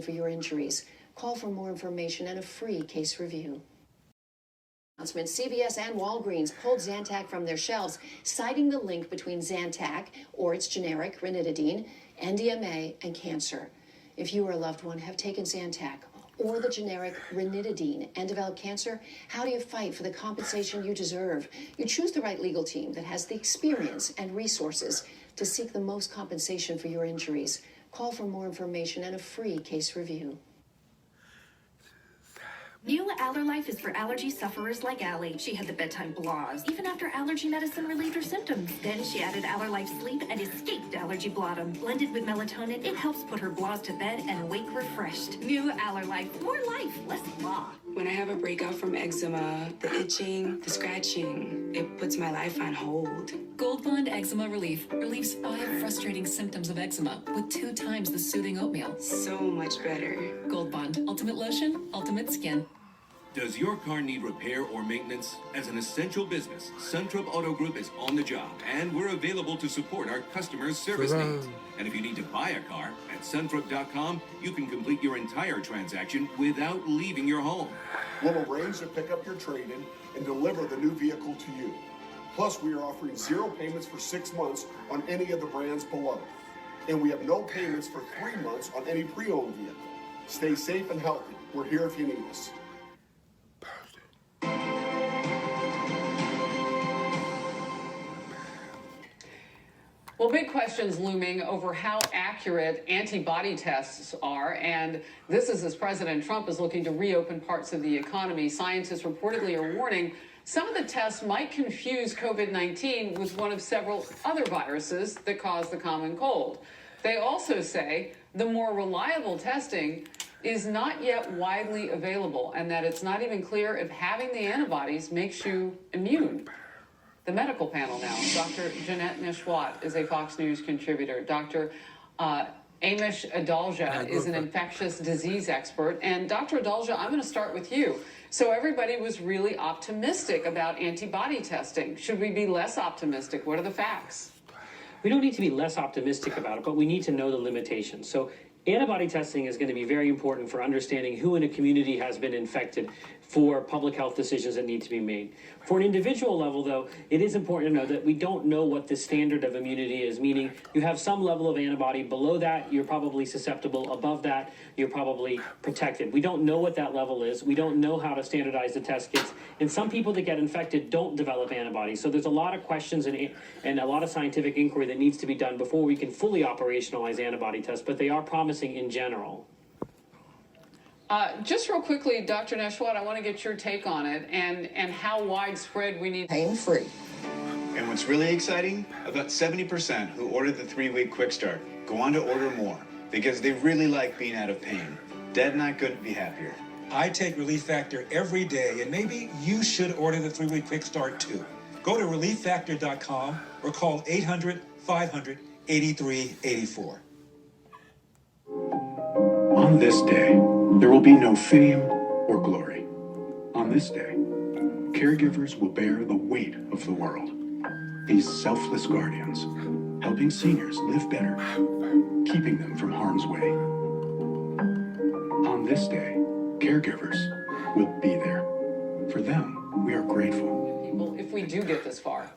for your injuries. Call for more information and a free case review. Announcement: CVS and Walgreens pulled Zantac from their shelves, citing the link between Zantac, or its generic ranitidine, NDMA, and cancer. If you or a loved one have taken Zantac or the generic ranitidine and developed cancer, how do you fight for the compensation you deserve? You choose the right legal team that has the experience and resources to seek the most compensation for your injuries. Call for more information and a free case review. New Allerlife is for allergy sufferers like Allie. She had the bedtime blahs, even after allergy medicine relieved her symptoms. Then she added Allerlife Sleep and escaped allergy blottom. Blended with melatonin, it helps put her blahs to bed and wake refreshed. New Allerlife, more life, less blah. When I have a breakout from eczema, the itching, the scratching, it puts my life on hold. Gold Bond Eczema Relief relieves 5 frustrating symptoms of eczema with 2 times the soothing oatmeal. So much better. Gold Bond, ultimate lotion, ultimate skin. Does your car need repair or maintenance? As an essential business, Suntrup Auto Group is on the job, and we're available to support our customers' service needs. And if you need to buy a car, at Suntrup.com, you can complete your entire transaction without leaving your home. We'll arrange to pick up your trade-in and deliver the new vehicle to you. Plus, we are offering 0 payments for 6 months on any of the brands below. And we have no payments for 3 months on any pre-owned vehicle. Stay safe and healthy. We're here if you need us. Well, big questions looming over how accurate antibody tests are, and this is as President Trump is looking to reopen parts of the economy. Scientists reportedly are warning some of the tests might confuse COVID-19 with one of several other viruses that cause the common cold. They also say the more reliable testing is not yet widely available, and that it's not even clear if having the antibodies makes you immune. The medical panel now. Dr. Jeanette Neshwat is a Fox News contributor. Dr. Amish Adalja is an infectious disease expert. And Dr. Adalja, I'm going to start with you. So everybody was really optimistic about antibody testing. Should we be less optimistic? What are the facts? We don't need to be less optimistic about it, but we need to know the limitations. So antibody testing is going to be very important for understanding who in a community has been infected for public health decisions that need to be made. For an individual level, though, it is important to know that we don't know what the standard of immunity is, meaning you have some level of antibody. Below that, you're probably susceptible. Above that, you're probably protected. We don't know what that level is. We don't know how to standardize the test kits. And some people that get infected don't develop antibodies. So there's a lot of questions and a lot of scientific inquiry that needs to be done before we can fully operationalize antibody tests, but they are promising in general. Just real quickly, Dr. Neshwat, I want to get your take on it and how widespread we need. Pain-free. And what's really exciting, about 70% who ordered the 3-week quick start go on to order more because they really like being out of pain. Dad and I couldn't be happier. I take Relief Factor every day, and maybe you should order the 3-week quick start too. Go to relieffactor.com or call 800-500-8384. On this day, there will be no fame or glory. On this day, caregivers will bear the weight of the world. These selfless guardians, helping seniors live better, keeping them from harm's way. On this day, caregivers will be there. For them, we are grateful. People, if we do get this far.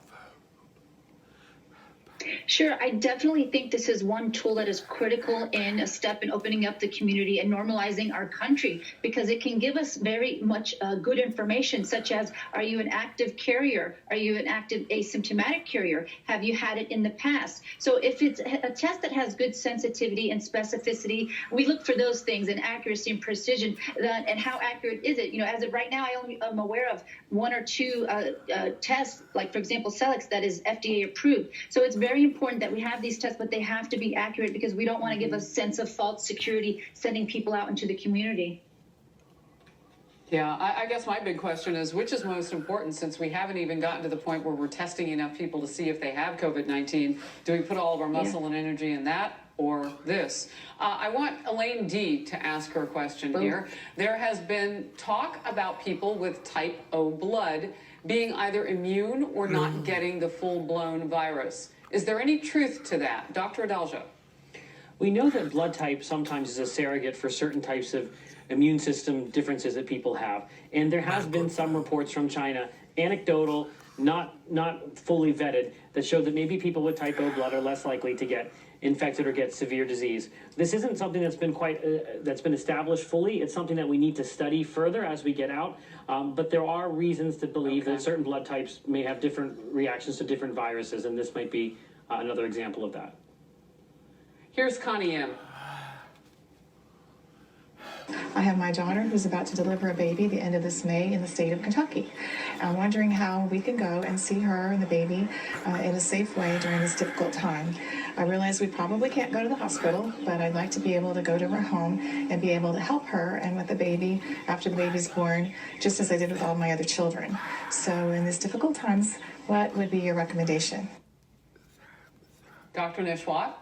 Sure, I definitely think this is one tool that is critical in a step in opening up the community and normalizing our country, because it can give us very much good information, such as, are you an active carrier? Are you an active asymptomatic carrier? Have you had it in the past? So if it's a test that has good sensitivity and specificity, we look for those things, and accuracy and precision. And how accurate is it? You know, as of right now, I only am aware of 1 or 2 tests, like, for example, Celix, that is FDA approved. So it's very important that we have these tests, but they have to be accurate, because we don't want to give a sense of false security sending people out into the community. Yeah, I guess my big question is, which is most important, since we haven't even gotten to the point where we're testing enough people to see if they have COVID-19? Do we put all of our muscle and energy in that, or this? I want Elaine D. to ask her question here. There has been talk about people with type O blood being either immune or not getting the full-blown virus. Is there any truth to that? Dr. Adalja? We know that blood type sometimes is a surrogate for certain types of immune system differences that people have. And there has been some reports from China, anecdotal, not fully vetted, that show that maybe people with type O blood are less likely to get infected or get severe disease. This isn't something that's been that's been established fully. It's something that we need to study further as we get out. But there are reasons to believe that certain blood types may have different reactions to different viruses, and this might be another example of that. Here's Connie M. I have my daughter who's about to deliver a baby the end of this May in the state of Kentucky. I'm wondering how we can go and see her and the baby in a safe way during this difficult time. I realize we probably can't go to the hospital, but I'd like to be able to go to her home and be able to help her and with the baby after the baby's born, just as I did with all my other children. So in these difficult times, what would be your recommendation? Dr. Nishwat?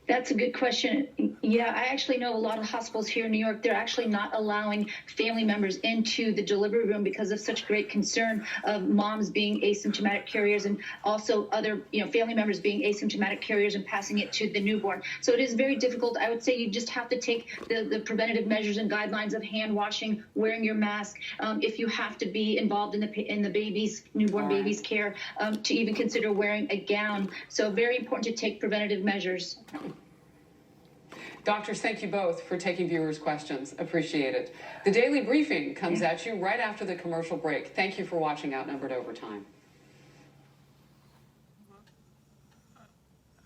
That's a good question. Yeah, I actually know a lot of hospitals here in New York, they're actually not allowing family members into the delivery room because of such great concern of moms being asymptomatic carriers and also other, family members being asymptomatic carriers and passing it to the newborn. So it is very difficult. I would say you just have to take the preventative measures and guidelines of hand washing, wearing your mask, if you have to be involved in the baby's, newborn baby's care, to even consider wearing a gown. So very important to take preventative measures. Doctors, thank you both for taking viewers' questions. Appreciate it. The Daily Briefing comes at you right after the commercial break. Thank you for watching Outnumbered Overtime.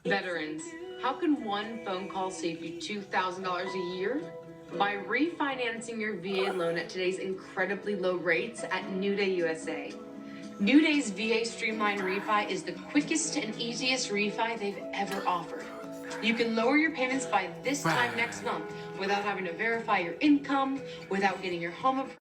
Veterans, how can one phone call save you $2,000 a year? By refinancing your VA loan at today's incredibly low rates at New Day USA. New Day's VA Streamline Refi is the quickest and easiest refi they've ever offered. You can lower your payments by this time next month without having to verify your income, without getting your home approved.